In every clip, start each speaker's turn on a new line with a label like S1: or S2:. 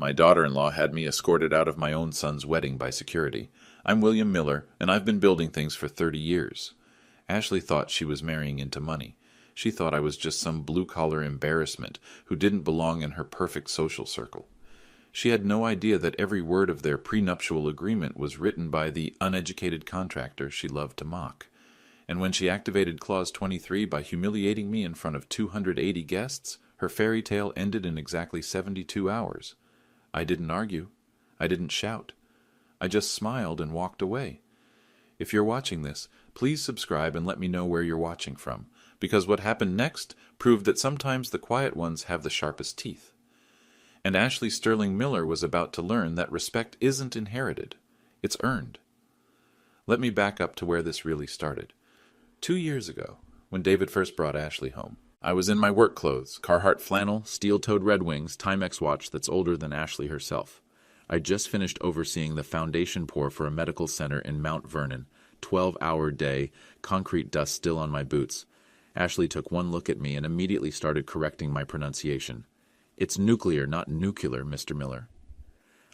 S1: My daughter-in-law had me escorted out of my own son's wedding by security. I'm William Miller, and I've been building things for 30 years. Ashley thought she was marrying into money. She thought I was just some blue-collar embarrassment who didn't belong in her perfect social circle. She had no idea that every word of their prenuptial agreement was written by the uneducated contractor she loved to mock. And when she activated Clause 23 by humiliating me in front of 280 guests, her fairy tale ended in exactly 72 hours. I didn't argue. I didn't shout. I just smiled and walked away. If you're watching this, please subscribe and let me know where you're watching from, because what happened next proved that sometimes the quiet ones have the sharpest teeth. And Ashley Sterling Miller was about to learn that respect isn't inherited, it's earned. Let me back up to where this really started. 2 years ago, when David first brought Ashley home, I was in my work clothes, Carhartt flannel, steel-toed Red Wings, Timex watch that's older than Ashley herself. I'd just finished overseeing the foundation pour for a medical center in Mount Vernon, 12-hour day, concrete dust still on my boots. Ashley took one look at me and immediately started correcting my pronunciation. It's nuclear, not nuclear, Mr. Miller.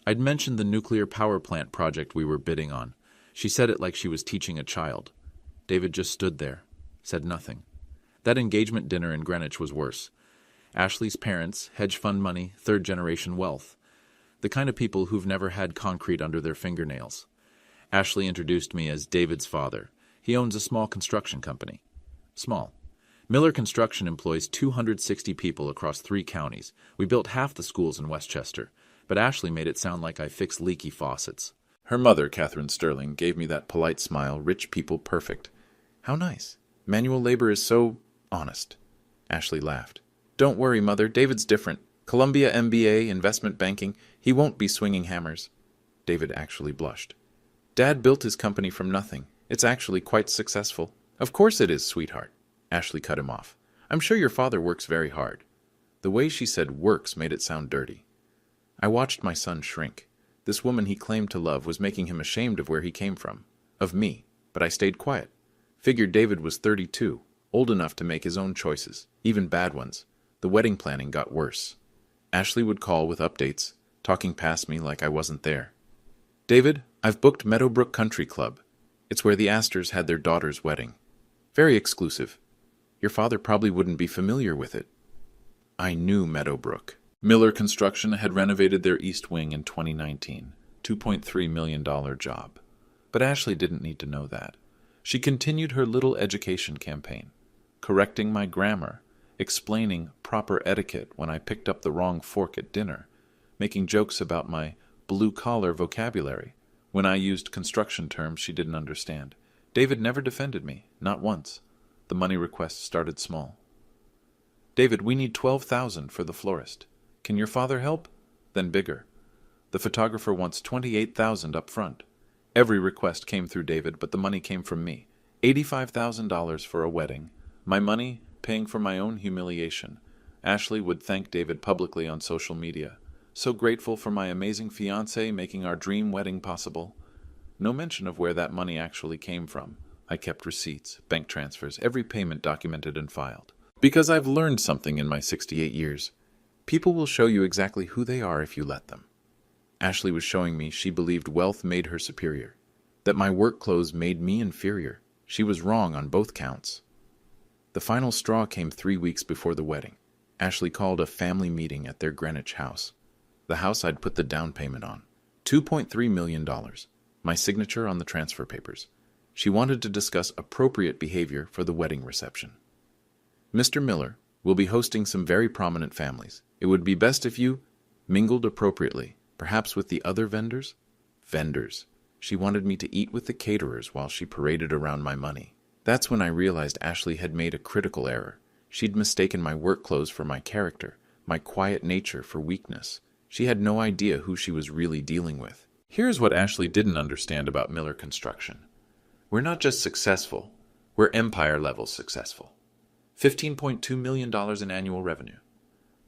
S1: I'd mentioned the nuclear power plant project we were bidding on. She said it like she was teaching a child. David just stood there, said nothing. That engagement dinner in Greenwich was worse. Ashley's parents, hedge fund money, third-generation wealth. The kind of people who've never had concrete under their fingernails. Ashley introduced me as David's father. He owns a small construction company. Small. Miller Construction employs 260 people across 3 counties. We built half the schools in Westchester, but Ashley made it sound like I fixed leaky faucets. Her mother, Catherine Sterling, gave me that polite smile, rich people perfect. How nice. Manual labor is so honest. Ashley laughed. Don't worry, Mother, David's different. Columbia MBA, investment banking, he won't be swinging hammers. David actually blushed. Dad built his company from nothing. It's actually quite successful. Of course it is, sweetheart. Ashley cut him off. I'm sure your father works very hard. The way she said works made it sound dirty. I watched my son shrink. This woman he claimed to love was making him ashamed of where he came from. Of me. But I stayed quiet. Figured David was 32, old enough to make his own choices, even bad ones. The wedding planning got worse. Ashley would call with updates, talking past me like I wasn't there. David, I've booked Meadowbrook Country Club. It's where the Astors had their daughter's wedding. Very exclusive. Your father probably wouldn't be familiar with it. I knew Meadowbrook. Miller Construction had renovated their East Wing in 2019, $2.3 million job. But Ashley didn't need to know that. She continued her little education campaign, correcting my grammar, explaining proper etiquette when I picked up the wrong fork at dinner, making jokes about my blue-collar vocabulary when I used construction terms she didn't understand. David never defended me, not once. The money request started small. David, we need $12,000 for the florist. Can your father help? Then bigger. The photographer wants $28,000 up front. Every request came through David, but the money came from me. $85,000 for a wedding. My money paying for my own humiliation. Ashley would thank David publicly on social media. So grateful for my amazing fiancé making our dream wedding possible. No mention of where that money actually came from. I kept receipts, bank transfers, every payment documented and filed. Because I've learned something in my 68 years. People will show you exactly who they are if you let them. Ashley was showing me she believed wealth made her superior, that my work clothes made me inferior. She was wrong on both counts. The final straw came 3 weeks before the wedding. Ashley called a family meeting at their Greenwich house. The house I'd put the down payment on. $2.3 million. My signature on the transfer papers. She wanted to discuss appropriate behavior for the wedding reception. Mr. Miller will be hosting some very prominent families. It would be best if you mingled appropriately, perhaps with the other vendors? Vendors. She wanted me to eat with the caterers while she paraded around my money. That's when I realized Ashley had made a critical error. She'd mistaken my work clothes for my character, my quiet nature for weakness. She had no idea who she was really dealing with. Here's what Ashley didn't understand about Miller Construction. We're not just successful, we're empire-level successful. $15.2 million in annual revenue.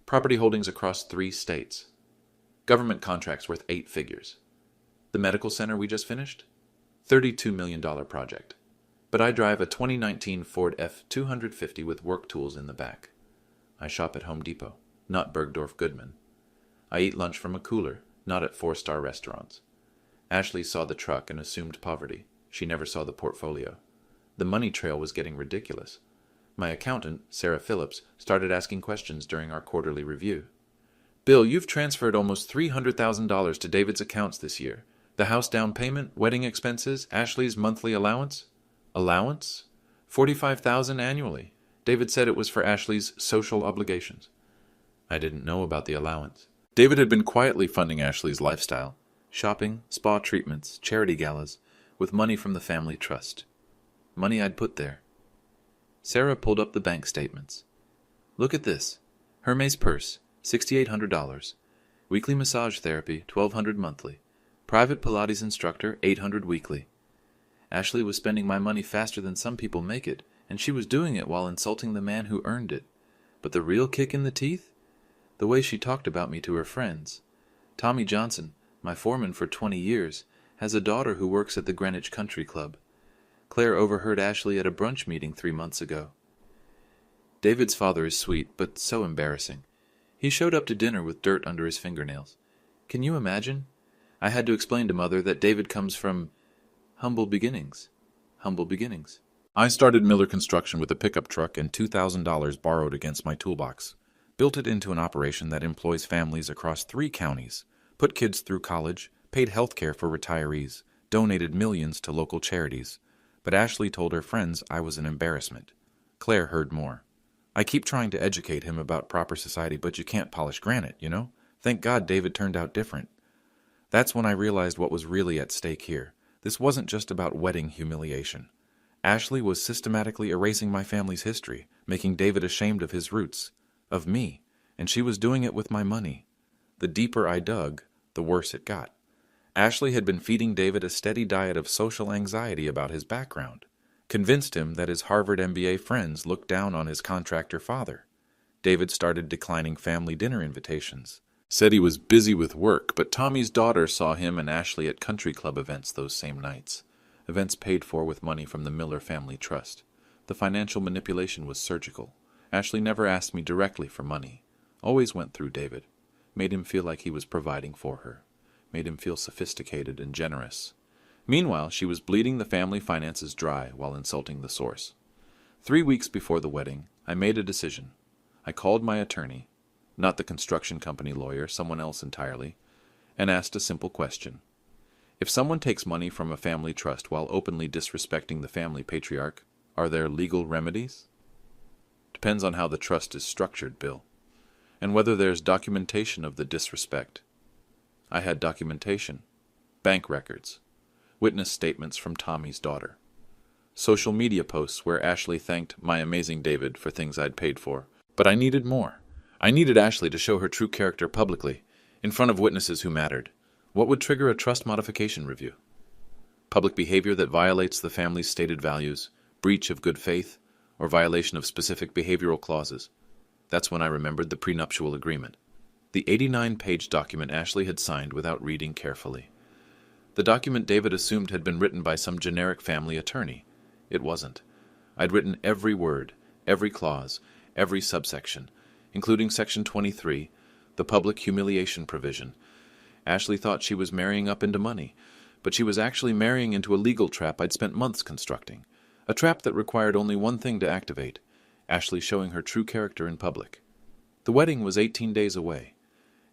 S1: Property holdings across 3 states. Government contracts worth 8 figures. The medical center we just finished? $32 million project. But I drive a 2019 Ford F-250 with work tools in the back. I shop at Home Depot, not Bergdorf Goodman. I eat lunch from a cooler, not at four-star restaurants. Ashley saw the truck and assumed poverty. She never saw the portfolio. The money trail was getting ridiculous. My accountant, Sarah Phillips, started asking questions during our quarterly review. "Bill, you've transferred almost $300,000 to David's accounts this year. The house down payment, wedding expenses, Ashley's monthly allowance?" "Allowance? $45,000 annually. David said it was for Ashley's social obligations." I didn't know about the allowance. David had been quietly funding Ashley's lifestyle, shopping, spa treatments, charity galas, with money from the family trust. Money I'd put there. Sarah pulled up the bank statements. "Look at this. Hermes purse, $6,800. Weekly massage therapy, $1,200 monthly. Private Pilates instructor, $800 weekly." Ashley was spending my money faster than some people make it, and she was doing it while insulting the man who earned it. But the real kick in the teeth? The way she talked about me to her friends. Tommy Johnson, my foreman for 20 years, has a daughter who works at the Greenwich Country Club. Claire overheard Ashley at a brunch meeting 3 months ago. David's father is sweet, but so embarrassing. He showed up to dinner with dirt under his fingernails. Can you imagine? I had to explain to Mother that David comes from humble beginnings. Humble beginnings. I started Miller Construction with a pickup truck and $2,000 borrowed against my toolbox. Built it into an operation that employs families across 3 counties, put kids through college, paid health care for retirees, donated millions to local charities. But Ashley told her friends I was an embarrassment. Claire heard more. "I keep trying to educate him about proper society, but you can't polish granite, you know? Thank God David turned out different." That's when I realized what was really at stake here. This wasn't just about wedding humiliation. Ashley was systematically erasing my family's history, making David ashamed of his roots, of me, and she was doing it with my money. The deeper I dug, the worse it got. Ashley had been feeding David a steady diet of social anxiety about his background, convinced him that his Harvard MBA friends looked down on his contractor father. David started declining family dinner invitations, said he was busy with work, but Tommy's daughter saw him and Ashley at country club events those same nights, events paid for with money from the Miller Family Trust. The financial manipulation was surgical. Ashley never asked me directly for money, always went through David, made him feel like he was providing for her, made him feel sophisticated and generous. Meanwhile, she was bleeding the family finances dry while insulting the source. 3 weeks before the wedding, I made a decision. I called my attorney, not the construction company lawyer, someone else entirely, and asked a simple question. If someone takes money from a family trust while openly disrespecting the family patriarch, are there legal remedies? Depends on how the trust is structured, Bill, and whether there's documentation of the disrespect. I had documentation, bank records, witness statements from Tommy's daughter, social media posts where Ashley thanked my amazing David for things I'd paid for. But I needed more. I needed Ashley to show her true character publicly, in front of witnesses who mattered. What would trigger a trust modification review? Public behavior that violates the family's stated values, breach of good faith, or violation of specific behavioral clauses. That's when I remembered the prenuptial agreement. The 89-page document Ashley had signed without reading carefully. The document David assumed had been written by some generic family attorney. It wasn't. I'd written every word, every clause, every subsection, including Section 23, the public humiliation provision. Ashley thought she was marrying up into money, but she was actually marrying into a legal trap I'd spent months constructing, a trap that required only one thing to activate, Ashley showing her true character in public. The wedding was 18 days away.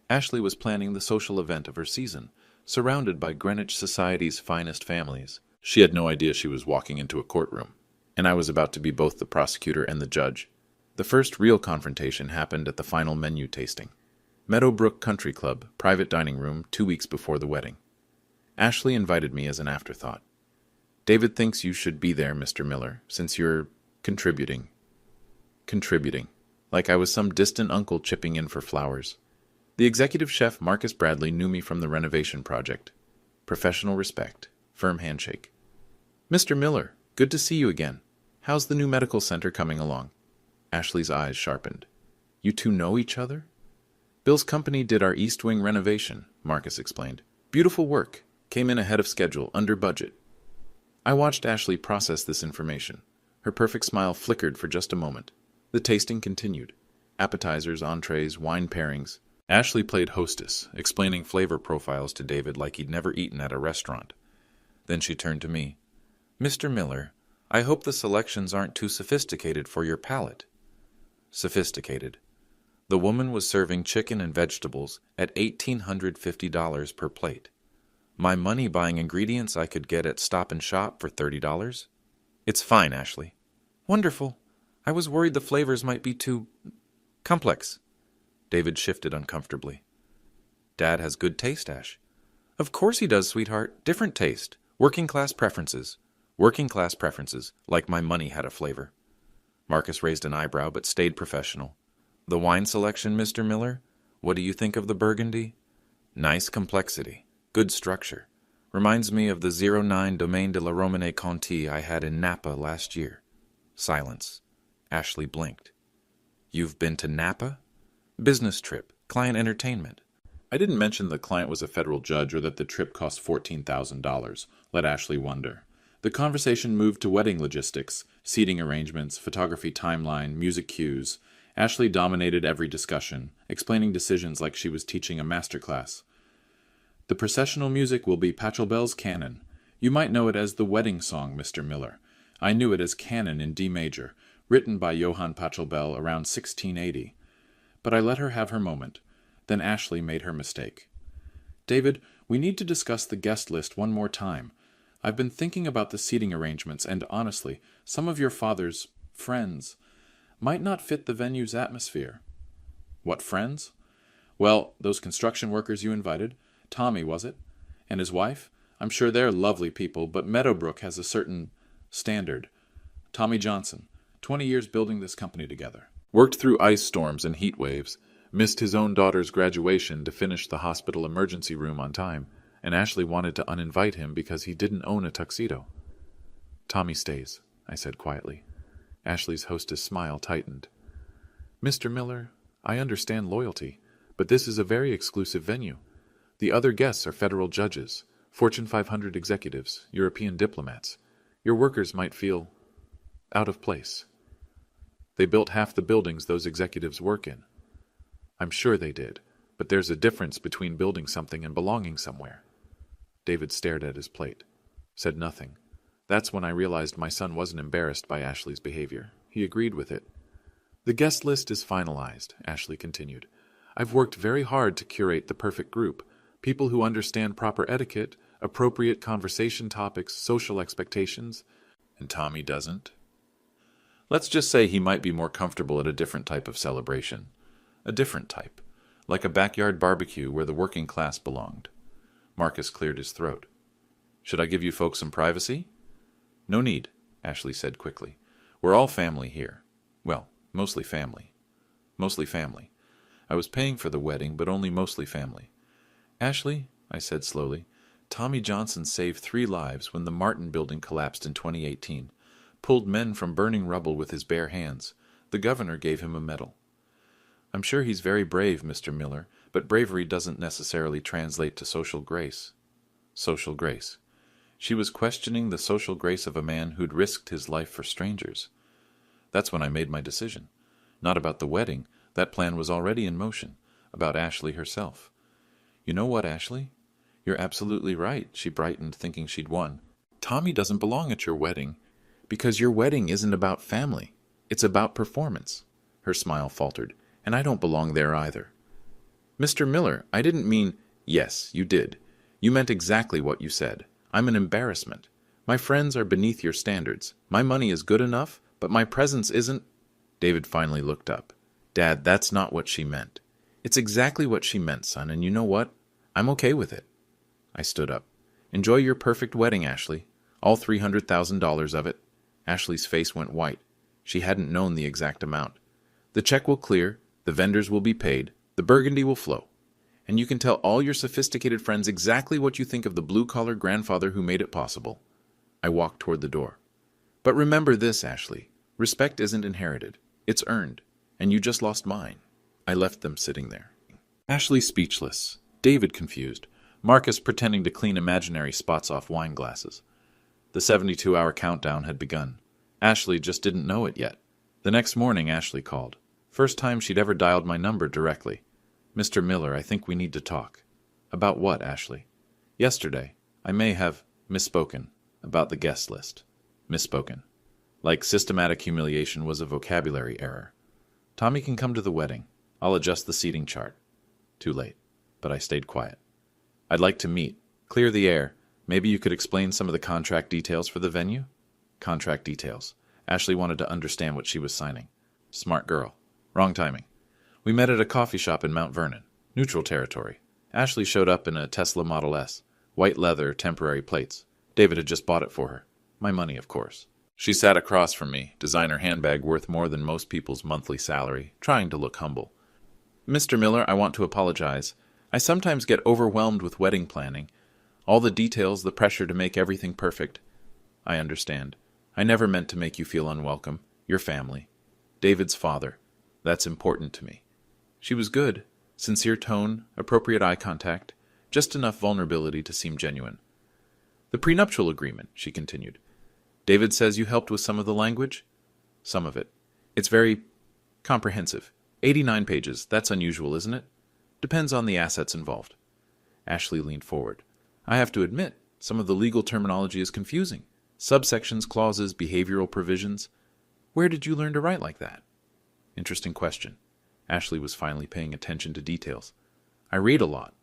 S1: Ashley was planning the social event of her season, surrounded by Greenwich society's finest families. She had no idea she was walking into a courtroom, and I was about to be both the prosecutor and the judge. The first real confrontation happened at the final menu tasting. Meadowbrook Country Club, private dining room, 2 weeks before the wedding. Ashley invited me as an afterthought. "David thinks you should be there, Mr. Miller, since you're contributing. Contributing. Like I was some distant uncle chipping in for flowers. The executive chef, Marcus Bradley, knew me from the renovation project. Professional respect. Firm handshake. "Mr. Miller, good to see you again. How's the new medical center coming along?" Ashley's eyes sharpened. "You two know each other?" "Bill's company did our East Wing renovation," Marcus explained. "Beautiful work. Came in ahead of schedule, under budget." I watched Ashley process this information. Her perfect smile flickered for just a moment. The tasting continued. Appetizers, entrees, wine pairings. Ashley played hostess, explaining flavor profiles to David like he'd never eaten at a restaurant. Then she turned to me. "Mr. Miller, I hope the selections aren't too sophisticated for your palate." Sophisticated. The woman was serving chicken and vegetables at $1,850 per plate. My money buying ingredients I could get at Stop and Shop for $30? "It's fine, Ashley." "Wonderful. I was worried the flavors might be too complex." David shifted uncomfortably. "Dad has good taste, Ash." "Of course he does, sweetheart. Different taste. Working class preferences. Working class preferences, like my money had a flavor." Marcus raised an eyebrow but stayed professional. "The wine selection, Mr. Miller? What do you think of the Burgundy?" "Nice complexity. Good structure. Reminds me of the 09 Domaine de la Romane Conti I had in Napa last year." Silence. Ashley blinked. "You've been to Napa?" "Business trip. Client entertainment." I didn't mention the client was a federal judge or that the trip cost $14,000. Let Ashley wonder. The conversation moved to wedding logistics, seating arrangements, photography timeline, music cues. Ashley dominated every discussion, explaining decisions like she was teaching a masterclass. "The processional music will be Pachelbel's Canon. You might know it as the wedding song, Mr. Miller. I knew it as Canon in D major, written by Johann Pachelbel around 1680. But I let her have her moment. Then Ashley made her mistake. "David, we need to discuss the guest list one more time. I've been thinking about the seating arrangements, and honestly, some of your father's friends might not fit the venue's atmosphere." "What friends?" "Well, those construction workers you invited. Tommy, was it? And his wife? I'm sure they're lovely people, but Meadowbrook has a certain standard. Tommy Johnson, 20 years building this company together. Worked through ice storms and heat waves. Missed his own daughter's graduation to finish the hospital emergency room on time, and Ashley wanted to uninvite him because he didn't own a tuxedo." "Tommy stays," I said quietly. Ashley's hostess smile tightened. "Mr. Miller, I understand loyalty, but this is a very exclusive venue. The other guests are federal judges, Fortune 500 executives, European diplomats. Your workers might feel out of place. They built half the buildings those executives work in." "I'm sure they did, but there's a difference between building something and belonging somewhere." David stared at his plate, said nothing. That's when I realized my son wasn't embarrassed by Ashley's behavior. He agreed with it. "The guest list is finalized," Ashley continued. "I've worked very hard to curate the perfect group, people who understand proper etiquette, appropriate conversation topics, social expectations." "And Tommy doesn't?" "Let's just say he might be more comfortable at a different type of celebration. A different type. Like a backyard barbecue where the working class belonged." Marcus cleared his throat. "Should I give you folks some privacy?" "No need," Ashley said quickly. "We're all family here. Well, mostly family. Mostly family. I was paying for the wedding, but only mostly family. Ashley," I said slowly, "Tommy Johnson saved 3 lives when the Martin building collapsed in 2018. Pulled men from burning rubble with his bare hands. The governor gave him a medal. I'm sure he's very brave, Mr. Miller, but bravery doesn't necessarily translate to social grace." Social grace. She was questioning the social grace of a man who'd risked his life for strangers. That's when I made my decision. Not about the wedding. That plan was already in motion. About Ashley herself. "You know what, Ashley? You're absolutely right," she brightened, thinking she'd won. "Tommy doesn't belong at your wedding, because your wedding isn't about family. It's about performance." Her smile faltered. "And I don't belong there either." "Mr. Miller, I didn't mean—" "Yes, you did. You meant exactly what you said. I'm an embarrassment. My friends are beneath your standards. My money is good enough, but my presence isn't—" David finally looked up. "Dad, that's not what she meant." "It's exactly what she meant, son, and you know what? I'm okay with it." I stood up. "Enjoy your perfect wedding, Ashley. All $300,000 of it." Ashley's face went white. She hadn't known the exact amount. "The check will clear, the vendors will be paid, the burgundy will flow. And you can tell all your sophisticated friends exactly what you think of the blue-collar grandfather who made it possible." I walked toward the door. "But remember this, Ashley. Respect isn't inherited. It's earned. And you just lost mine." I left them sitting there. Ashley speechless. David confused. Marcus pretending to clean imaginary spots off wine glasses. The 72-hour countdown had begun. Ashley just didn't know it yet. The next morning, Ashley called. First time she'd ever dialed my number directly. Mr. Miller, I think we need to talk. About what, Ashley? Yesterday, I may have misspoken about the guest list. Misspoken. Like systematic humiliation was a vocabulary error. Tommy can come to the wedding. I'll adjust the seating chart. Too late. But I stayed quiet. I'd like to meet. Clear the air. Maybe you could explain some of the contract details for the venue? Contract details. Ashley wanted to understand what she was signing. Smart girl. Wrong timing. We met at a coffee shop in Mount Vernon. Neutral territory. Ashley showed up in a Tesla Model S. White leather, temporary plates. David had just bought it for her. My money, of course. She sat across from me, designer handbag worth more than most people's monthly salary, trying to look humble. Mr. Miller, I want to apologize. I sometimes get overwhelmed with wedding planning. All the details, the pressure to make everything perfect. I understand. I never meant to make you feel unwelcome. Your family. David's father. That's important to me. She was good. Sincere tone, appropriate eye contact, just enough vulnerability to seem genuine. The prenuptial agreement, she continued. David says you helped with some of the language? Some of it. It's very comprehensive. 89 pages. That's unusual, isn't it? Depends on the assets involved. Ashley leaned forward. I have to admit, some of the legal terminology is confusing. Subsections, clauses, behavioral provisions. Where did you learn to write like that? Interesting question. Ashley was finally paying attention to details. I read a lot,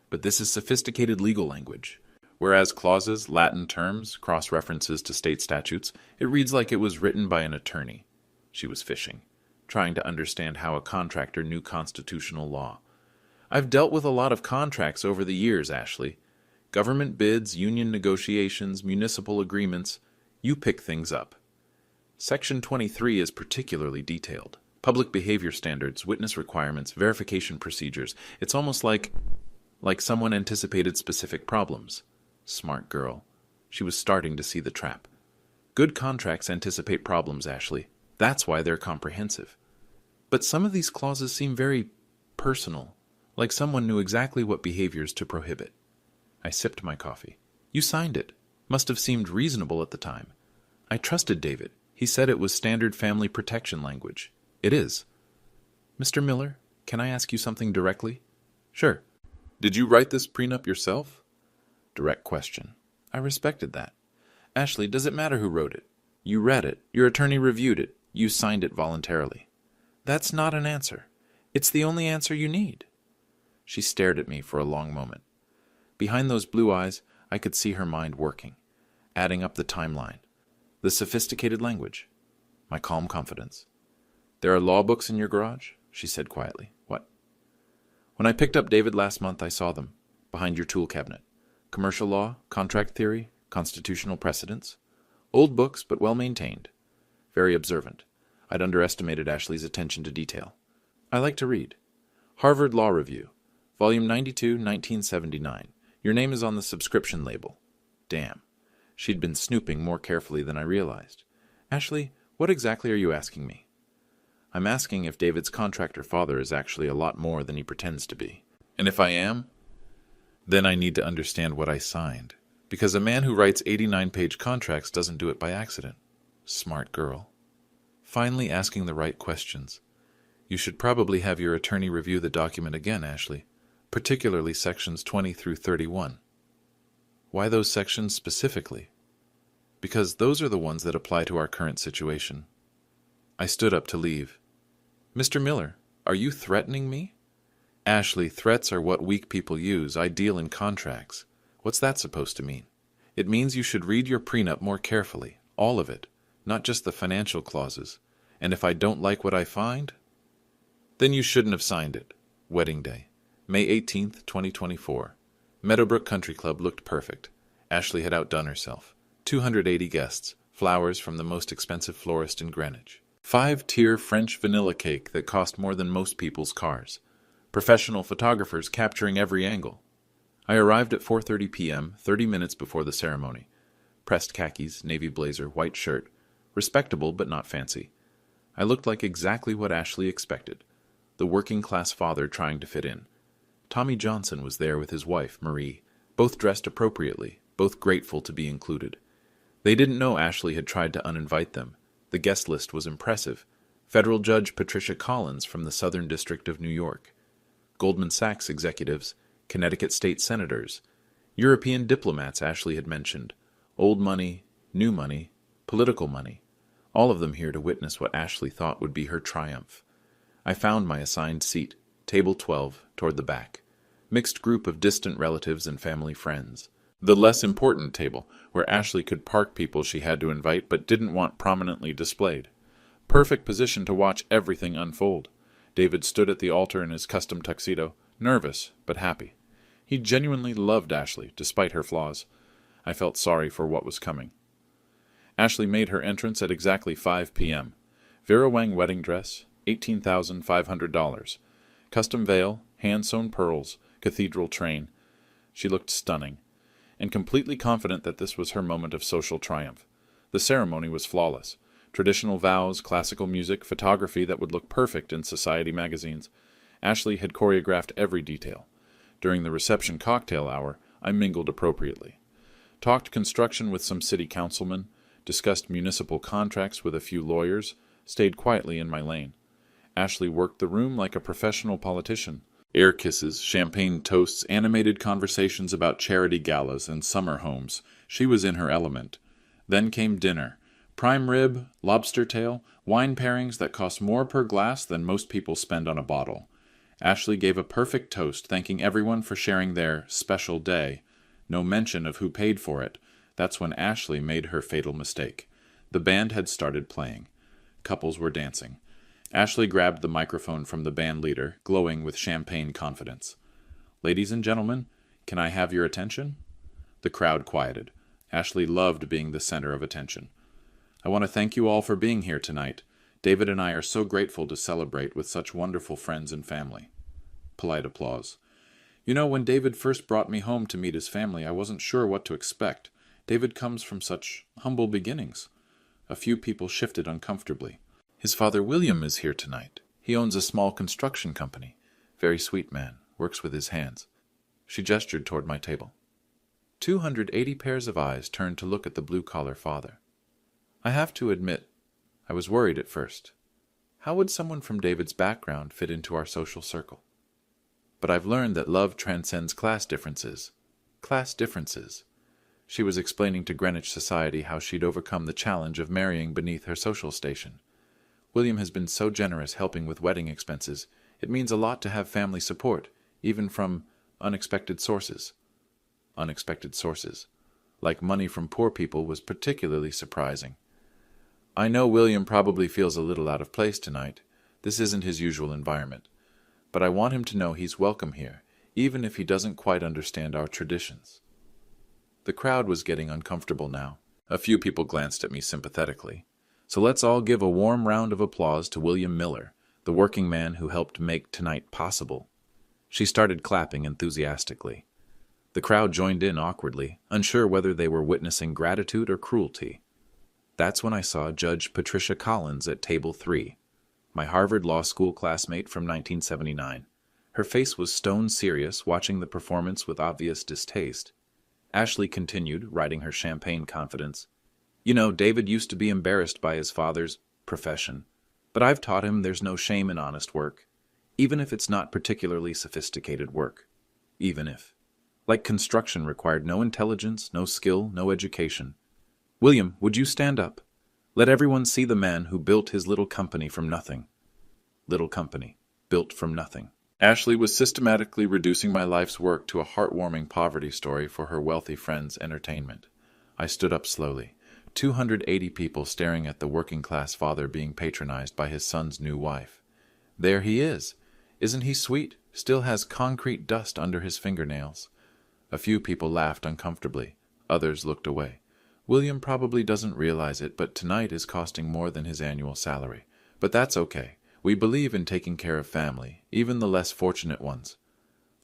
S1: but this is sophisticated legal language. Whereas clauses, Latin terms, cross-references to state statutes, it reads like it was written by an attorney. She was fishing, trying to understand how a contractor knew constitutional law. I've dealt with a lot of contracts over the years, Ashley. Government bids, union negotiations, municipal agreements. You pick things up. Section 23 is particularly detailed. Public behavior standards, witness requirements, verification procedures. It's almost like someone anticipated specific problems. Smart girl. She was starting to see the trap. Good contracts anticipate problems, Ashley. That's why they're comprehensive. But some of these clauses seem very personal, like someone knew exactly what behaviors to prohibit. I sipped my coffee. You signed it. Must have seemed reasonable at the time. I trusted David. He said it was standard family protection language. It is. Mr. Miller, can I ask you something directly? Sure. Did you write this prenup yourself? Direct question. I respected that. Ashley, does it matter who wrote it? You read it. Your attorney reviewed it. You signed it voluntarily. That's not an answer. It's the only answer you need. She stared at me for a long moment. Behind those blue eyes, I could see her mind working, adding up the timeline, the sophisticated language, my calm confidence. There are law books in your garage? She said quietly. What? When I picked up David last month, I saw them, behind your tool cabinet. Commercial law, contract theory, constitutional precedents. Old books, but well-maintained. Very observant. I'd underestimated Ashley's attention to detail. I like to read. Harvard Law Review, Volume 92, 1979. Your name is on the subscription label. Damn. She'd been snooping more carefully than I realized. Ashley, what exactly are you asking me? I'm asking if David's contractor father is actually a lot more than he pretends to be. And if I am, then I need to understand what I signed. Because a man who writes 89-page contracts doesn't do it by accident. Smart girl. Finally asking the right questions. You should probably have your attorney review the document again, Ashley. Particularly sections 20 through 31. Why those sections specifically? Because those are the ones that apply to our current situation. I stood up to leave. Mr. Miller, are you threatening me? Ashley, threats are what weak people use. I deal in contracts. What's that supposed to mean? It means you should read your prenup more carefully. All of it. Not just the financial clauses. And if I don't like what I find, then you shouldn't have signed it. Wedding day. May 18th, 2024. Meadowbrook Country Club looked perfect. Ashley had outdone herself. 280 guests. Flowers from the most expensive florist in Greenwich. 5-tier French vanilla cake that cost more than most people's cars. Professional photographers capturing every angle. I arrived at 4:30 p.m., 30 minutes before the ceremony. Pressed khakis, navy blazer, white shirt. Respectable but not fancy. I looked like exactly what Ashley expected. The working-class father trying to fit in. Tommy Johnson was there with his wife, Marie, both dressed appropriately, both grateful to be included. They didn't know Ashley had tried to uninvite them. The guest list was impressive. Federal Judge Patricia Collins from the Southern District of New York. Goldman Sachs executives, Connecticut state senators, European diplomats Ashley had mentioned, old money, new money, political money, all of them here to witness what Ashley thought would be her triumph. I found my assigned seat, table 12, toward the back. Mixed group of distant relatives and family friends. The less important table, where Ashley could park people she had to invite but didn't want prominently displayed. Perfect position to watch everything unfold. David stood at the altar in his custom tuxedo, nervous but happy. He genuinely loved Ashley, despite her flaws. I felt sorry for what was coming. Ashley made her entrance at exactly 5 p.m. Vera Wang wedding dress, $18,500. Custom veil, hand-sewn pearls, cathedral train. She looked stunning, and completely confident that this was her moment of social triumph. The ceremony was flawless. Traditional vows, classical music, photography that would look perfect in society magazines. Ashley had choreographed every detail. During the reception cocktail hour, I mingled appropriately. Talked construction with some city councilmen, discussed municipal contracts with a few lawyers, stayed quietly in my lane. Ashley worked the room like a professional politician. Air kisses, champagne toasts, animated conversations about charity galas and summer homes. She was in her element. Then came dinner. Prime rib, lobster tail, wine pairings that cost more per glass than most people spend on a bottle. Ashley gave a perfect toast, thanking everyone for sharing their special day. No mention of who paid for it. That's when Ashley made her fatal mistake. The band had started playing. Couples were dancing. Ashley grabbed the microphone from the band leader, glowing with champagne confidence. "Ladies and gentlemen, can I have your attention?" The crowd quieted. Ashley loved being the center of attention. "I want to thank you all for being here tonight. David and I are so grateful to celebrate with such wonderful friends and family." Polite applause. "You know, when David first brought me home to meet his family, I wasn't sure what to expect. David comes from such humble beginnings." A few people shifted uncomfortably. "His father William is here tonight. He owns a small construction company. Very sweet man, works with his hands." She gestured toward my table. 280 pairs of eyes turned to look at the blue-collar father. I have to admit, I was worried at first. How would someone from David's background fit into our social circle? But I've learned that love transcends class differences. Class differences. She was explaining to Greenwich society how she'd overcome the challenge of marrying beneath her social station. William has been so generous helping with wedding expenses. It means a lot to have family support, even from unexpected sources. Unexpected sources. Like money from poor people was particularly surprising. "I know William probably feels a little out of place tonight. This isn't his usual environment. But I want him to know he's welcome here, even if he doesn't quite understand our traditions." The crowd was getting uncomfortable now. A few people glanced at me sympathetically. So let's all give a warm round of applause to William Miller, the working man who helped make tonight possible. She started clapping enthusiastically. The crowd joined in awkwardly, unsure whether they were witnessing gratitude or cruelty. That's when I saw Judge Patricia Collins at table 3, my Harvard Law School classmate from 1979. Her face was stone serious, watching the performance with obvious distaste. Ashley continued, riding her champagne confidence. "You know, David used to be embarrassed by his father's profession, but I've taught him there's no shame in honest work, even if it's not particularly sophisticated work. Even if. Like construction required no intelligence, no skill, no education. William, would you stand up? Let everyone see the man who built his little company from nothing." Little company, built from nothing. Ashley was systematically reducing my life's work to a heartwarming poverty story for her wealthy friends' entertainment. I stood up slowly. 280 people staring at the working-class father being patronized by his son's new wife. There he is. Isn't he sweet? Still has concrete dust under his fingernails. A few people laughed uncomfortably. Others looked away. William probably doesn't realize it, but tonight is costing more than his annual salary. But that's okay. We believe in taking care of family, even the less fortunate ones.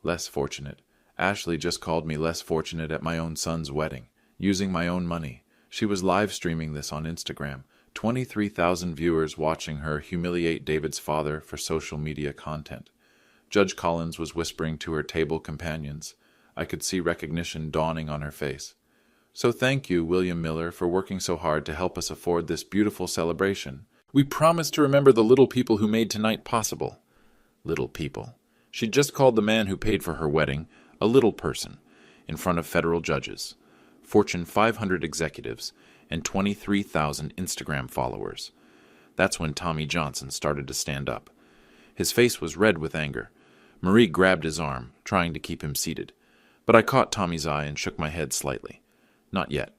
S1: Less fortunate. Ashley just called me less fortunate at my own son's wedding, using my own money. She was live streaming this on Instagram. 23,000 viewers watching her humiliate David's father for social media content. Judge Collins was whispering to her table companions. I could see recognition dawning on her face. "So thank you, William Miller, for working so hard to help us afford this beautiful celebration. We promise to remember the little people who made tonight possible." Little people. She'd just called the man who paid for her wedding a little person in front of federal judges, Fortune 500 executives, and 23,000 Instagram followers. That's when Tommy Johnson started to stand up. His face was red with anger. Marie grabbed his arm, trying to keep him seated. But I caught Tommy's eye and shook my head slightly. Not yet.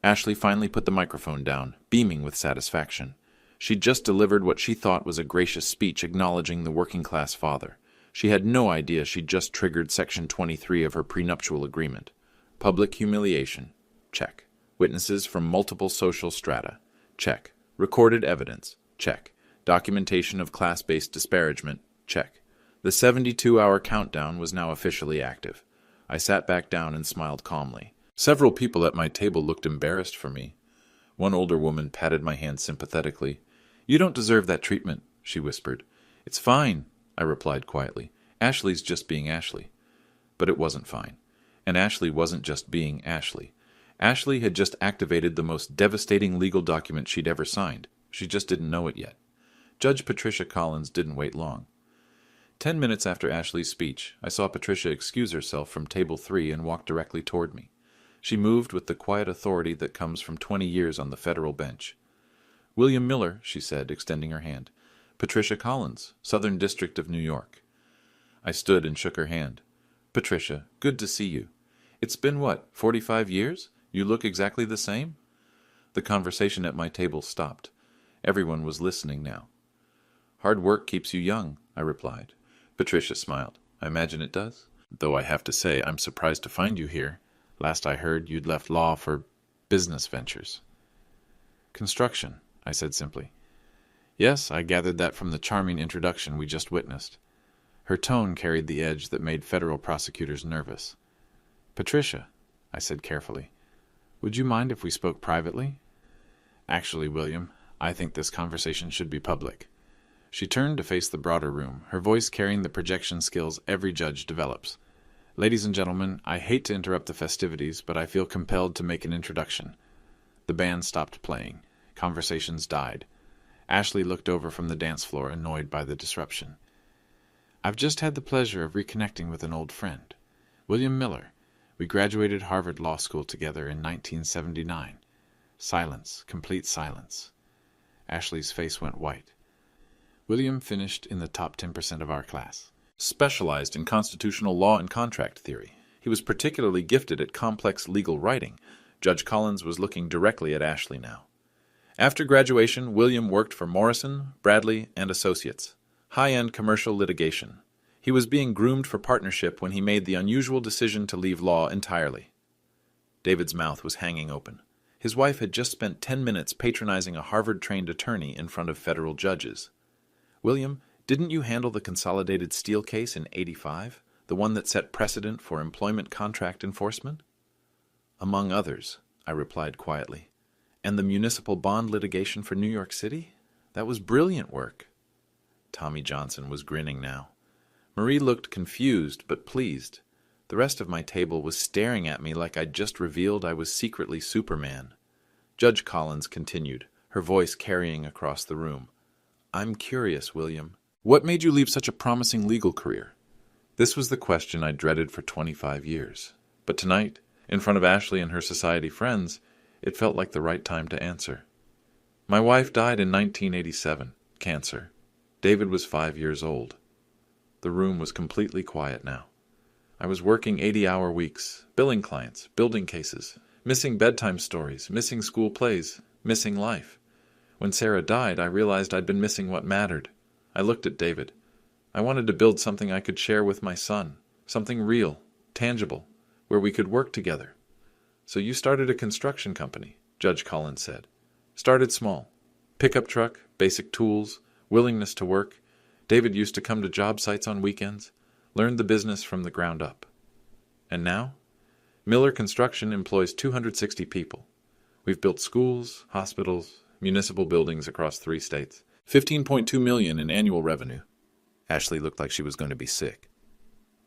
S1: Ashley finally put the microphone down, beaming with satisfaction. She'd just delivered what she thought was a gracious speech acknowledging the working-class father. She had no idea she'd just triggered Section 23 of her prenuptial agreement. Public humiliation. Check. Witnesses from multiple social strata. Check. Recorded evidence. Check. Documentation of class-based disparagement. Check. The 72-hour countdown was now officially active. I sat back down and smiled calmly. Several people at my table looked embarrassed for me. One older woman patted my hand sympathetically. "You don't deserve that treatment," she whispered. "It's fine," I replied quietly. "Ashley's just being Ashley." But it wasn't fine. And Ashley wasn't just being Ashley. Ashley had just activated the most devastating legal document she'd ever signed. She just didn't know it yet. Judge Patricia Collins didn't wait long. 10 minutes after Ashley's speech, I saw Patricia excuse herself from table 3 and walk directly toward me. She moved with the quiet authority that comes from 20 years on the federal bench. "William Miller," she said, extending her hand. "Patricia Collins, Southern District of New York." I stood and shook her hand. "Patricia, good to see you. It's been, 45 years? You look exactly the same?" The conversation at my table stopped. Everyone was listening now. "Hard work keeps you young," I replied. Patricia smiled. "I imagine it does. Though I have to say, I'm surprised to find you here. Last I heard, you'd left law for business ventures." "Construction," I said simply. "Yes, I gathered that from the charming introduction we just witnessed." Her tone carried the edge that made federal prosecutors nervous. "Patricia," I said carefully, "would you mind if we spoke privately?" "Actually, William, I think this conversation should be public." She turned to face the broader room, her voice carrying the projection skills every judge develops. "Ladies and gentlemen, I hate to interrupt the festivities, but I feel compelled to make an introduction." The band stopped playing. Conversations died. Ashley looked over from the dance floor, annoyed by the disruption. "I've just had the pleasure of reconnecting with an old friend, William Miller. We graduated Harvard Law School together in 1979. Silence, complete silence. Ashley's face went white. William finished in the top 10% of our class. Specialized in constitutional law and contract theory. He was particularly gifted at complex legal writing. Judge Collins was looking directly at Ashley now. After graduation, William worked for Morrison, Bradley, and Associates. High-end commercial litigation. He was being groomed for partnership when he made the unusual decision to leave law entirely. David's mouth was hanging open. His wife had just spent 10 minutes patronizing a Harvard-trained attorney in front of federal judges. "William, didn't you handle the Consolidated Steel case in '85, the one that set precedent for employment contract enforcement?" "Among others," I replied quietly. "And the municipal bond litigation for New York City? That was brilliant work." Tommy Johnson was grinning now. Marie looked confused but pleased. The rest of my table was staring at me like I'd just revealed I was secretly Superman. Judge Collins continued, her voice carrying across the room. "I'm curious, William. What made you leave such a promising legal career?" This was the question I dreaded for 25 years. But tonight, in front of Ashley and her society friends, it felt like the right time to answer. "My wife died in 1987, cancer. David was 5 years old." The room was completely quiet now. I was working 80-hour weeks, billing clients, building cases, missing bedtime stories, missing school plays, missing life. When Sarah died, I realized I'd been missing what mattered. I looked at David. I wanted to build something I could share with my son, something real, tangible, where we could work together. "So you started a construction company," Judge Collins said. "Started small. Pickup truck, basic tools, willingness to work. David used to come to job sites on weekends, learned the business from the ground up. And now? Miller Construction employs 260 people. We've built schools, hospitals, municipal buildings across 3 states. $15.2 million in annual revenue." Ashley looked like she was going to be sick.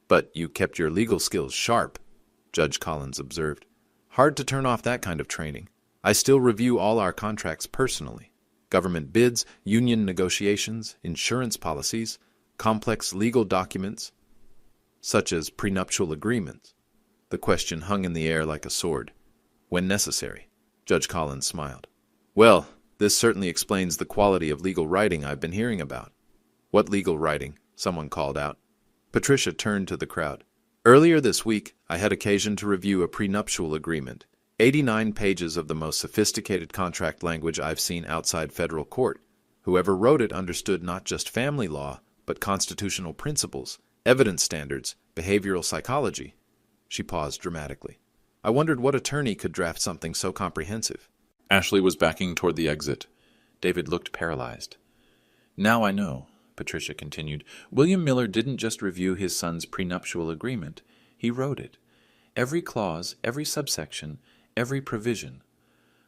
S1: "But you kept your legal skills sharp," Judge Collins observed. "Hard to turn off that kind of training. I still review all our contracts personally. Government bids, union negotiations, insurance policies, complex legal documents.
S2: such as prenuptial agreements. The question hung in the air like a sword. When necessary. Judge Collins smiled. Well, this certainly explains the quality of legal writing I've been hearing about. What legal writing? Someone called out. Patricia turned to the crowd. Earlier this week, I had occasion to review a prenuptial agreement. 89 pages of the most sophisticated contract language I've seen outside federal court. Whoever wrote it understood not just family law, but constitutional principles, evidence standards, behavioral psychology. She paused dramatically. I wondered what attorney could draft something so comprehensive.
S1: Ashley was backing toward the exit. David looked paralyzed. Now I know, Patricia continued. William Miller didn't just review his son's prenuptial agreement. He wrote it. Every clause, every subsection, every provision.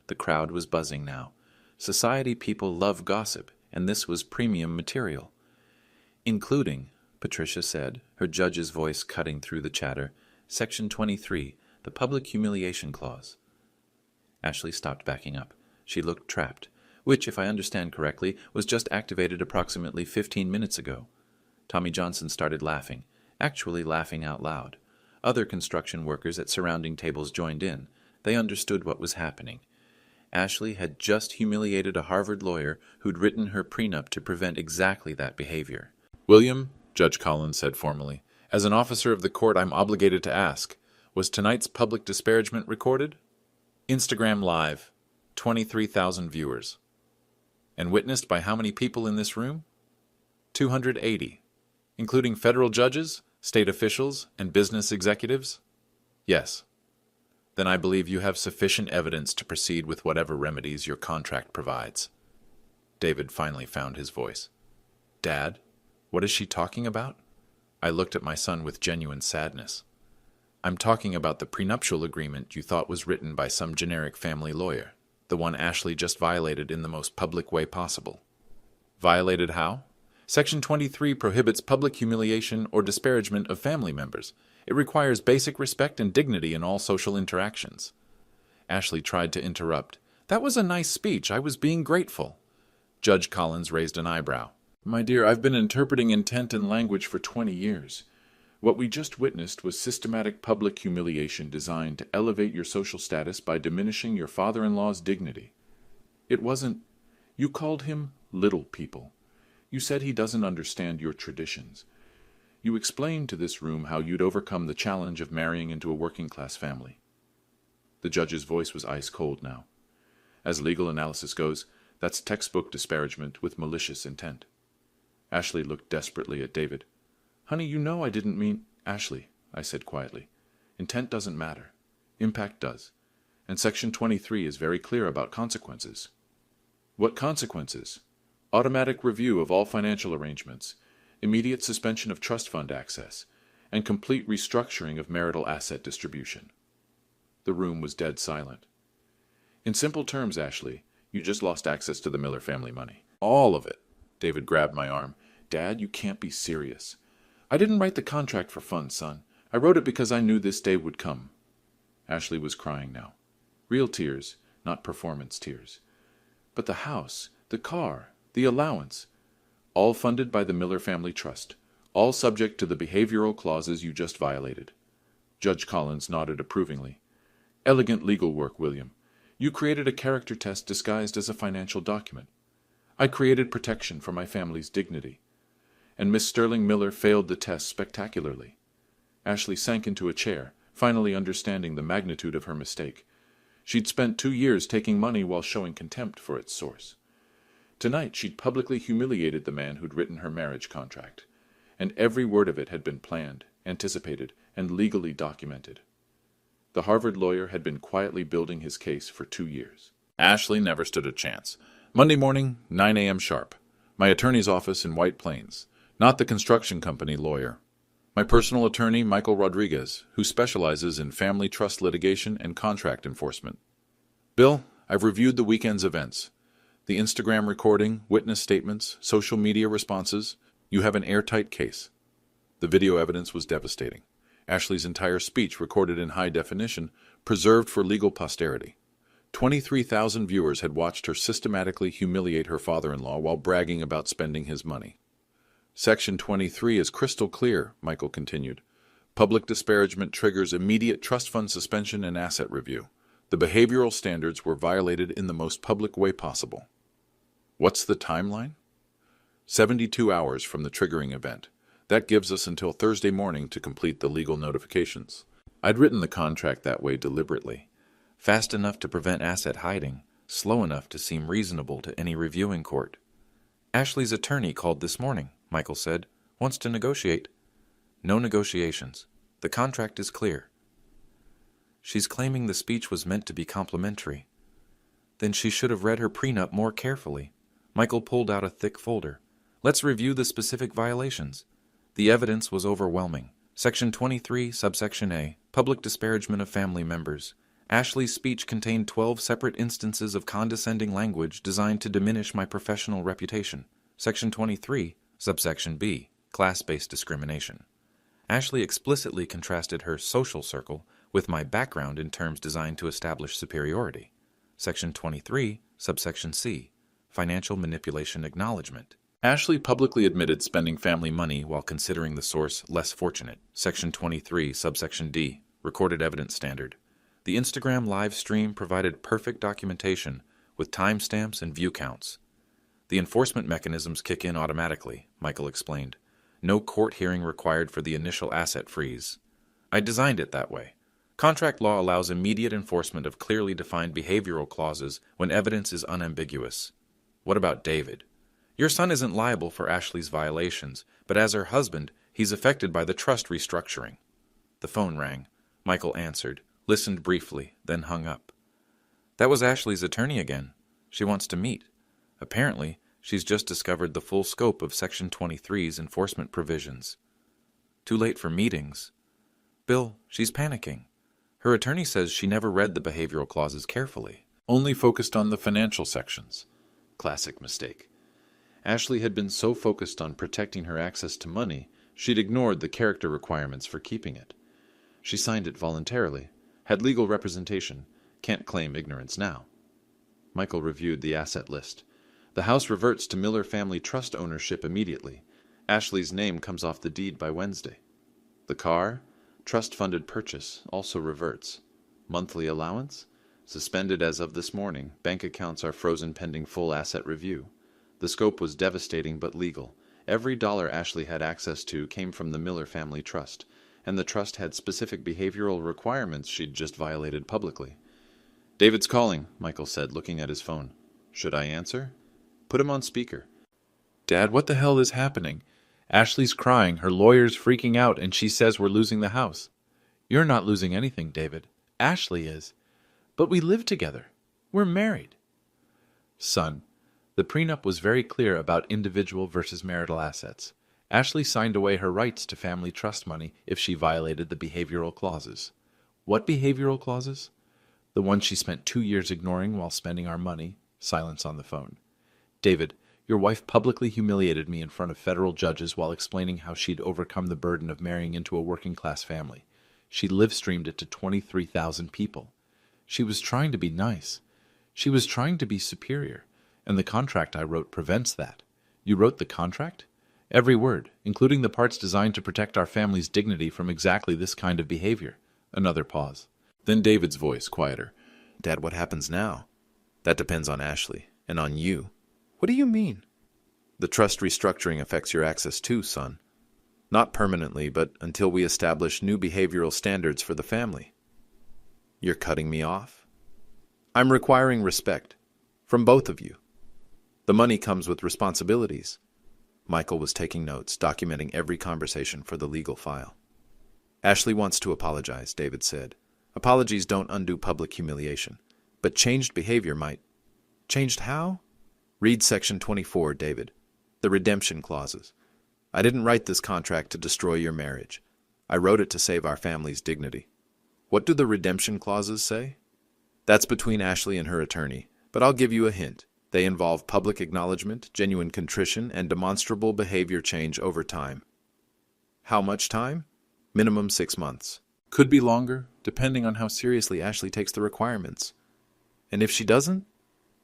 S1: The crowd was buzzing now. Society people love gossip, and this was premium material. Including, Patricia said, her judge's voice cutting through the chatter, Section 23, the Public Humiliation Clause. Ashley stopped backing up. She looked trapped, which, if I understand correctly, was just activated approximately 15 minutes ago. Tommy Johnson started laughing, actually laughing out loud. Other construction workers at surrounding tables joined in. They understood what was happening. Ashley had just humiliated a Harvard lawyer who'd written her prenup to prevent exactly that behavior. William, Judge Collins said formally, as an officer of the court I'm obligated to ask, was tonight's public disparagement recorded? Instagram Live, 23,000 viewers. And witnessed by how many people in this room? 280, including federal judges, state officials, and business executives? Yes. Then I believe you have sufficient evidence to proceed with whatever remedies your contract provides. David finally found his voice. Dad, what is she talking about? I looked at my son with genuine sadness. I'm talking about the prenuptial agreement you thought was written by some generic family lawyer, the one Ashley just violated in the most public way possible. Violated how? Section 23 prohibits public humiliation or disparagement of family members. It requires basic respect and dignity in all social interactions. Ashley tried to interrupt. That was a nice speech. I was being grateful. Judge Collins raised an eyebrow. My dear, I've been interpreting intent and language for 20 years. What we just witnessed was systematic public humiliation designed to elevate your social status by diminishing your father-in-law's dignity. It wasn't... You called him little people. You said he doesn't understand your traditions. You explained to this room how you'd overcome the challenge of marrying into a working-class family. The judge's voice was ice-cold now. As legal analysis goes, that's textbook disparagement with malicious intent. Ashley looked desperately at David. Honey, you know I didn't mean... Ashley, I said quietly. Intent doesn't matter. Impact does. And Section 23 is very clear about consequences. What consequences? Automatic review of all financial arrangements, immediate suspension of trust fund access, and complete restructuring of marital asset distribution. The room was dead silent. In simple terms, Ashley, you just lost access to the Miller family money. All of it. David grabbed my arm. Dad, you can't be serious. I didn't write the contract for fun, son. I wrote it because I knew this day would come. Ashley was crying now. Real tears, not performance tears. But the house, the car, the allowance, all funded by the Miller Family Trust, all subject to the behavioral clauses you just violated. Judge Collins nodded approvingly. Elegant legal work, William. You created a character test disguised as a financial document. I created protection for my family's dignity. And Miss Sterling Miller failed the test spectacularly. Ashley sank into a chair, finally understanding the magnitude of her mistake. She'd spent 2 years taking money while showing contempt for its source. Tonight she'd publicly humiliated the man who'd written her marriage contract, and every word of it had been planned, anticipated, and legally documented. The Harvard lawyer had been quietly building his case for 2 years. Ashley never stood a chance. Monday morning, 9 a.m. sharp. My attorney's office in White Plains. Not the construction company lawyer. My personal attorney, Michael Rodriguez, who specializes in family trust litigation and contract enforcement. Bill, I've reviewed the weekend's events. The Instagram recording, witness statements, social media responses. You have an airtight case. The video evidence was devastating. Ashley's entire speech recorded in high definition, preserved for legal posterity. 23,000 viewers had watched her systematically humiliate her father-in-law while bragging about spending his money. Section 23 is crystal clear, Michael continued. Public disparagement triggers immediate trust fund suspension and asset review. The behavioral standards were violated in the most public way possible. What's the timeline? 72 hours from the triggering event. That gives us until Thursday morning to complete the legal notifications. I'd written the contract that way deliberately. Fast enough to prevent asset hiding, slow enough to seem reasonable to any reviewing court.
S3: Ashley's attorney called this morning, Michael said. Wants to negotiate. No negotiations. The contract is clear. She's claiming the speech was meant to be complimentary. Then she should have read her prenup more carefully. Michael pulled out a thick folder. Let's review the specific violations. The evidence was overwhelming. Section 23, subsection A, public disparagement of family members. Ashley's speech contained 12 separate instances of condescending language designed to diminish my professional reputation. Section 23, subsection B, class-based discrimination. Ashley explicitly contrasted her social circle with my background in terms designed to establish superiority. Section 23, subsection C, financial manipulation acknowledgement.
S1: Ashley publicly admitted spending family money while considering the source less fortunate.
S3: Section 23, subsection D, recorded evidence standard. The Instagram live stream provided perfect documentation with timestamps and view counts. The enforcement mechanisms kick in automatically, Michael explained. No court hearing required for the initial asset freeze. I designed it that way. Contract law allows immediate enforcement of clearly defined behavioral clauses when evidence is unambiguous. What about David? Your son isn't liable for Ashley's violations, but as her husband, he's affected by the trust restructuring. The phone rang. Michael answered, listened briefly, then hung up. That was Ashley's attorney again. She wants to meet. Apparently, she's just discovered the full scope of Section 23's enforcement provisions. Too late for meetings. Bill, she's panicking. Her attorney says she never read the behavioral clauses carefully.
S1: Only focused on the financial sections. Classic mistake. Ashley had been so focused on protecting her access to money, she'd ignored the character requirements for keeping it. She signed it voluntarily, had legal representation, can't claim ignorance now. Michael reviewed the asset list. The house reverts to Miller family trust ownership immediately. Ashley's name comes off the deed by Wednesday. The car, trust-funded purchase, also reverts. Monthly allowance? Suspended as of this morning. Bank accounts are frozen pending full asset review. The scope was devastating but legal. Every dollar Ashley had access to came from the Miller family trust, and the trust had specific behavioral requirements she'd just violated publicly. David's calling, Michael said, looking at his phone. Should I answer? Put him on speaker. Dad, what the hell is happening? Ashley's crying, her lawyer's freaking out, and she says we're losing the house. You're not losing anything, David. Ashley is. But we live together. We're married. Son, the prenup was very clear about individual versus marital assets. Ashley signed away her rights to family trust money if she violated the behavioral clauses. What behavioral clauses? The one she spent 2 years ignoring while spending our money. Silence on the phone. David, your wife publicly humiliated me in front of federal judges while explaining how she'd overcome the burden of marrying into a working-class family. She live-streamed it to 23,000 people. She was trying to be nice. She was trying to be superior, and the contract I wrote prevents that. You wrote the contract? Every word, including the parts designed to protect our family's dignity from exactly this kind of behavior. Another pause. Then David's voice, quieter.
S2: Dad, what happens now? That depends on Ashley, and on you. What do you mean? The trust restructuring affects your access too, son. Not permanently, but until we establish new behavioral standards for the family. You're cutting me off? I'm requiring respect from both of you. The money comes with responsibilities. Michael was taking notes, documenting every conversation for the legal file. Ashley wants to apologize, David said. Apologies don't undo public humiliation, but changed behavior might. Changed how? Read Section 24, David. The redemption clauses. I didn't write this contract to destroy your marriage. I wrote it to save our family's dignity. What do the redemption clauses say? That's between Ashley and her attorney, but I'll give you a hint. They involve public acknowledgement, genuine contrition, and demonstrable behavior change over time. How much time? Minimum 6 months. Could be longer, depending on how seriously Ashley takes the requirements. And if she doesn't,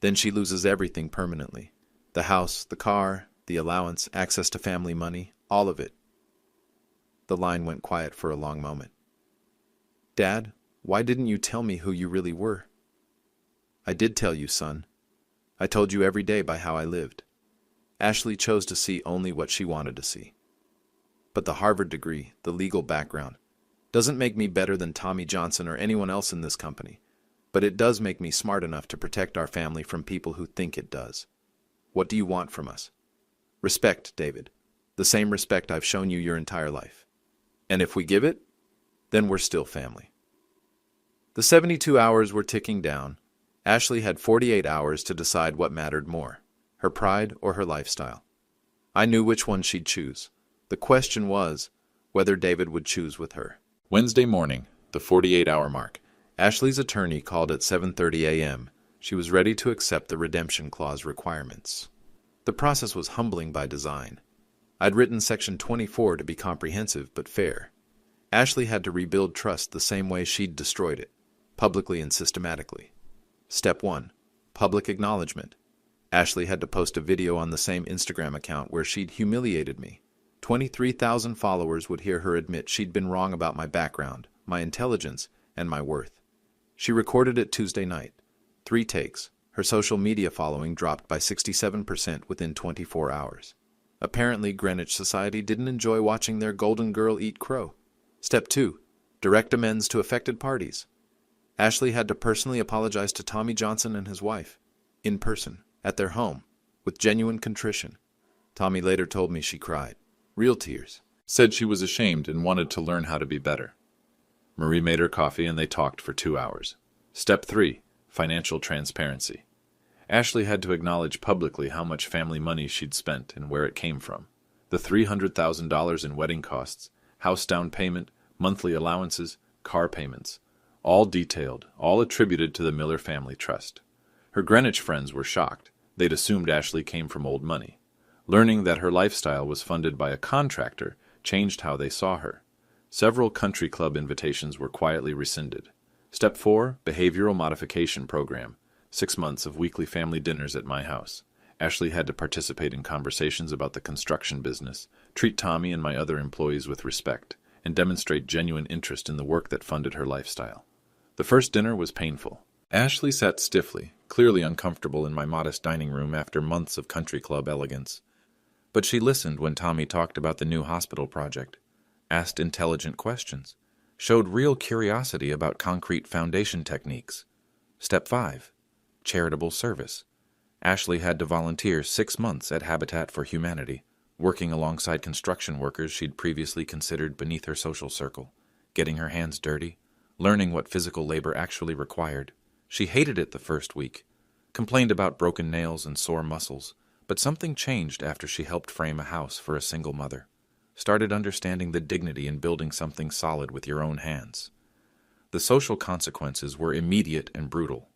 S2: then she loses everything permanently. The house, the car, the allowance, access to family money, all of it. The line went quiet for a long moment. "Dad, why didn't you tell me who you really were?" "I did tell you, son. I told you every day by how I lived." Ashley chose to see only what she wanted to see. "But the Harvard degree, the legal background, doesn't make me better than Tommy Johnson or anyone else in this company, but it does make me smart enough to protect our family from people who think it does. What do you want from us?" "Respect, David. The same respect I've shown you your entire life. And if we give it, then we're still family." The 72 hours were ticking down. Ashley had 48 hours to decide what mattered more, her pride or her lifestyle. I knew which one she'd choose. The question was whether David would choose with her.
S1: Wednesday morning, the 48-hour mark.
S2: Ashley's attorney called at 7:30 a.m. She was ready to accept the redemption clause requirements. The process was humbling by design. I'd written Section 24 to be comprehensive but fair. Ashley had to rebuild trust the same way she'd destroyed it, publicly and systematically. Step 1. Public acknowledgement. Ashley had to post a video on the same Instagram account where she'd humiliated me. 23,000 followers would hear her admit she'd been wrong about my background, my intelligence, and my worth. She recorded it Tuesday night. 3 takes. Her social media following dropped by 67% within 24 hours. Apparently, Greenwich Society didn't enjoy watching their golden girl eat crow. Step 2. Direct amends to affected parties. Ashley had to personally apologize to Tommy Johnson and his wife, in person, at their home, with genuine contrition. Tommy later told me she cried. Real tears.
S1: Said she was ashamed and wanted to learn how to be better. Marie made her coffee and they talked for 2 hours. Step 3. Financial transparency. Ashley had to acknowledge publicly how much family money she'd spent and where it came from. The $300,000 in wedding costs, house down payment, monthly allowances, car payments. All detailed, all attributed to the Miller family trust. Her Greenwich friends were shocked. They'd assumed Ashley came from old money. Learning that her lifestyle was funded by a contractor changed how they saw her. Several country club invitations were quietly rescinded. Step 4, Behavioral Modification Program. 6 months of weekly family dinners at my house. Ashley had to participate in conversations about the construction business, treat Tommy and my other employees with respect, and demonstrate genuine interest in the work that funded her lifestyle. The first dinner was painful. Ashley sat stiffly, clearly uncomfortable in my modest dining room after months of country club elegance. But she listened when Tommy talked about the new hospital project, asked intelligent questions, showed real curiosity about concrete foundation techniques. Step 5. Charitable service. Ashley had to volunteer 6 months at Habitat for Humanity, working alongside construction workers she'd previously considered beneath her social circle, getting her hands dirty, learning what physical labor actually required. She hated it the first week, complained about broken nails and sore muscles, but something changed after she helped frame a house for a single mother, started understanding the dignity in building something solid with your own hands. The social consequences were immediate and brutal.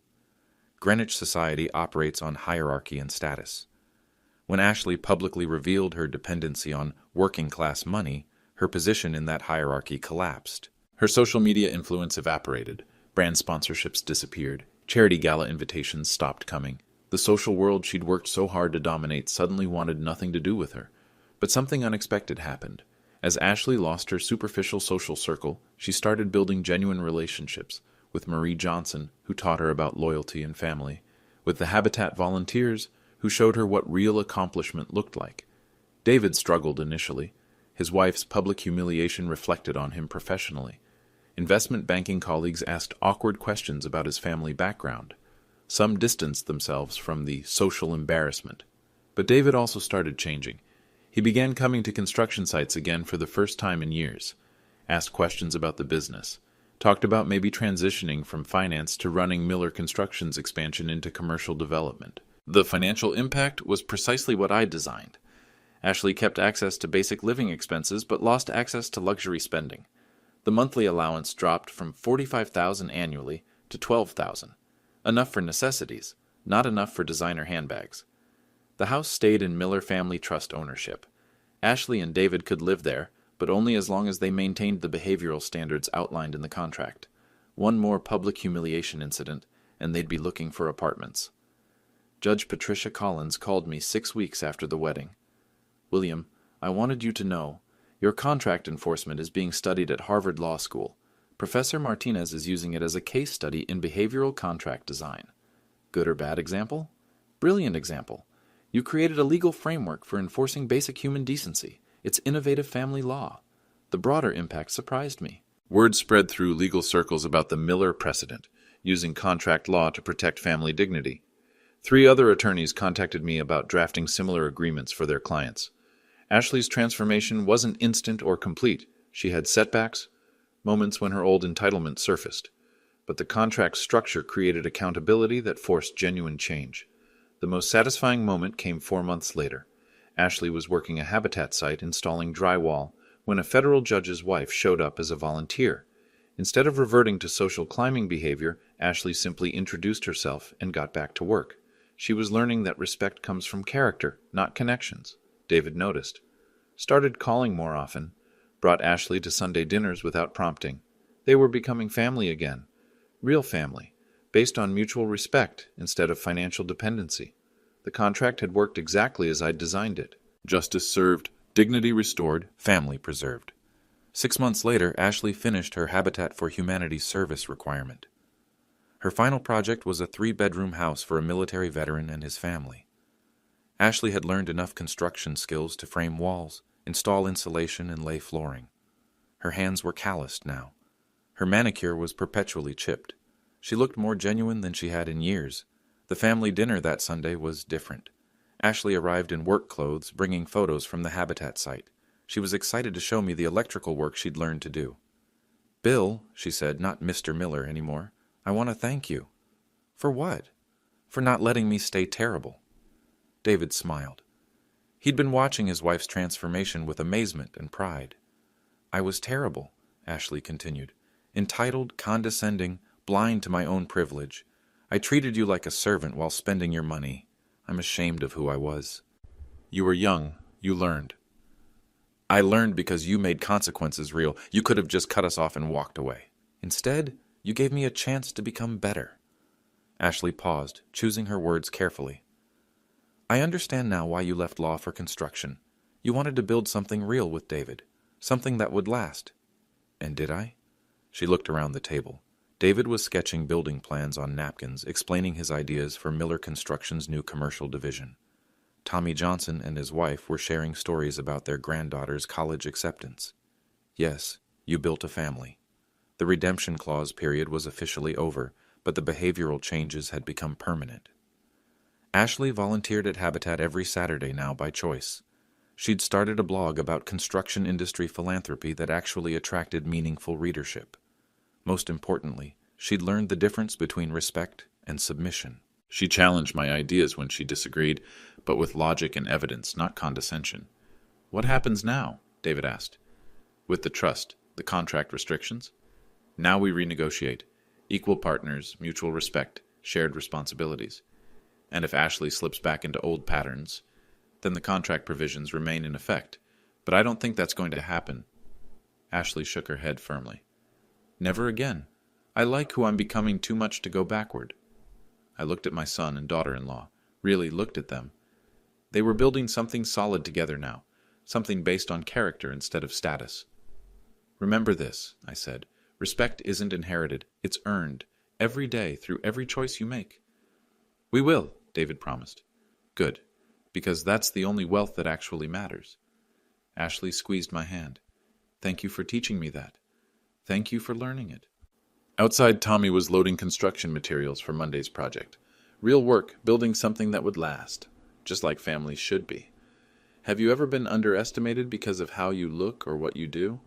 S1: Greenwich Society operates on hierarchy and status. When Ashley publicly revealed her dependency on working-class money, her position in that hierarchy collapsed. Her social media influence evaporated. Brand sponsorships disappeared. Charity gala invitations stopped coming. The social world she'd worked so hard to dominate suddenly wanted nothing to do with her. But something unexpected happened. As Ashley lost her superficial social circle, she started building genuine relationships with Marie Johnson, who taught her about loyalty and family, with the Habitat volunteers, who showed her what real accomplishment looked like. David struggled initially. His wife's public humiliation reflected on him professionally. Investment banking colleagues asked awkward questions about his family background. Some distanced themselves from the social embarrassment. But David also started changing. He began coming to construction sites again for the first time in years, asked questions about the business, talked about maybe transitioning from finance to running Miller Construction's expansion into commercial development. The financial impact was precisely what I designed. Ashley kept access to basic living expenses but lost access to luxury spending. The monthly allowance dropped from $45,000 annually to $12,000. Enough for necessities, not enough for designer handbags. The house stayed in Miller Family Trust ownership. Ashley and David could live there, but only as long as they maintained the behavioral standards outlined in the contract. One more public humiliation incident, and they'd be looking for apartments. Judge Patricia Collins called me 6 weeks after the wedding. "William, I wanted you to know,
S2: Your contract enforcement is being studied at Harvard Law School. Professor Martinez is using it as a case study in behavioral contract design. Good or bad example? Brilliant example. You created a legal framework for enforcing basic human decency. It's innovative family law. The broader impact surprised me.
S1: Word spread through legal circles about the Miller precedent, using contract law to protect family dignity. 3 other attorneys contacted me about drafting similar agreements for their clients. Ashley's transformation wasn't instant or complete. She had setbacks, moments when her old entitlement surfaced. But the contract structure created accountability that forced genuine change. The most satisfying moment came 4 months later. Ashley was working a habitat site installing drywall when a federal judge's wife showed up as a volunteer. Instead of reverting to social climbing behavior, Ashley simply introduced herself and got back to work. She was learning that respect comes from character, not connections. David noticed. Started calling more often. Brought Ashley to Sunday dinners without prompting. They were becoming family again. Real family, based on mutual respect instead of financial dependency. The contract had worked exactly as I'd designed it.
S3: Justice served, dignity restored, family preserved. 6 months later, Ashley finished her Habitat for Humanity service requirement. Her final project was a 3-bedroom house for a military veteran and his family. Ashley had learned enough construction skills to frame walls, install insulation, and lay flooring. Her hands were calloused now. Her manicure was perpetually chipped. She looked more genuine than she had in years. The family dinner that Sunday was different. Ashley arrived in work clothes, bringing photos from the Habitat site. She was excited to show me the electrical work she'd learned to do. "Bill," she said, not Mr. Miller anymore, "I want to thank you." "For what?" "For not letting me stay terrible." David smiled. He'd been watching his wife's transformation with amazement and pride. "I was terrible," Ashley continued. "Entitled, condescending, blind to my own privilege. I treated you like a servant while spending your money. I'm ashamed of who I was."
S1: You were young. You learned.
S3: "I learned because you made consequences real. You could have just cut us off and walked away. Instead, you gave me a chance to become better." Ashley paused, choosing her words carefully. "I understand now why you left law for construction. You wanted to build something real with David, something that would last." "And did I?" She looked around the table. David was sketching building plans on napkins, explaining his ideas for Miller Construction's new commercial division. Tommy Johnson and his wife were sharing stories about their granddaughter's college acceptance. "Yes, you built a family." The redemption clause period was officially over, but the behavioral changes had become permanent. Ashley volunteered at Habitat every Saturday now by choice. She'd started a blog about construction industry philanthropy that actually attracted meaningful readership. Most importantly, she'd learned the difference between respect and submission.
S1: She challenged my ideas when she disagreed, but with logic and evidence, not condescension. "What happens now?" David asked. "With the trust, the contract restrictions? Now we renegotiate. Equal partners, mutual respect, shared responsibilities. And if Ashley slips back into old patterns, then the contract provisions remain in effect. But I don't think that's going to happen." Ashley shook her head firmly. "Never again. I like who I'm becoming too much to go backward." I looked at my son and daughter-in-law, really looked at them. They were building something solid together now, something based on character instead of status. "Remember this," I said. "Respect isn't inherited, it's earned, every day through every choice you make." "We will," David promised. "Good, because that's the only wealth that actually matters." Ashley squeezed my hand. "Thank you for teaching me that. Thank you for learning it." Outside, Tommy was loading construction materials for Monday's project. Real work, building something that would last, just like families should be. Have you ever been underestimated because of how you look or what you do?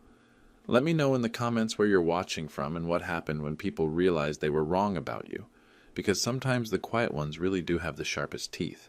S1: Let me know in the comments where you're watching from and what happened when people realized they were wrong about you, because sometimes the quiet ones really do have the sharpest teeth.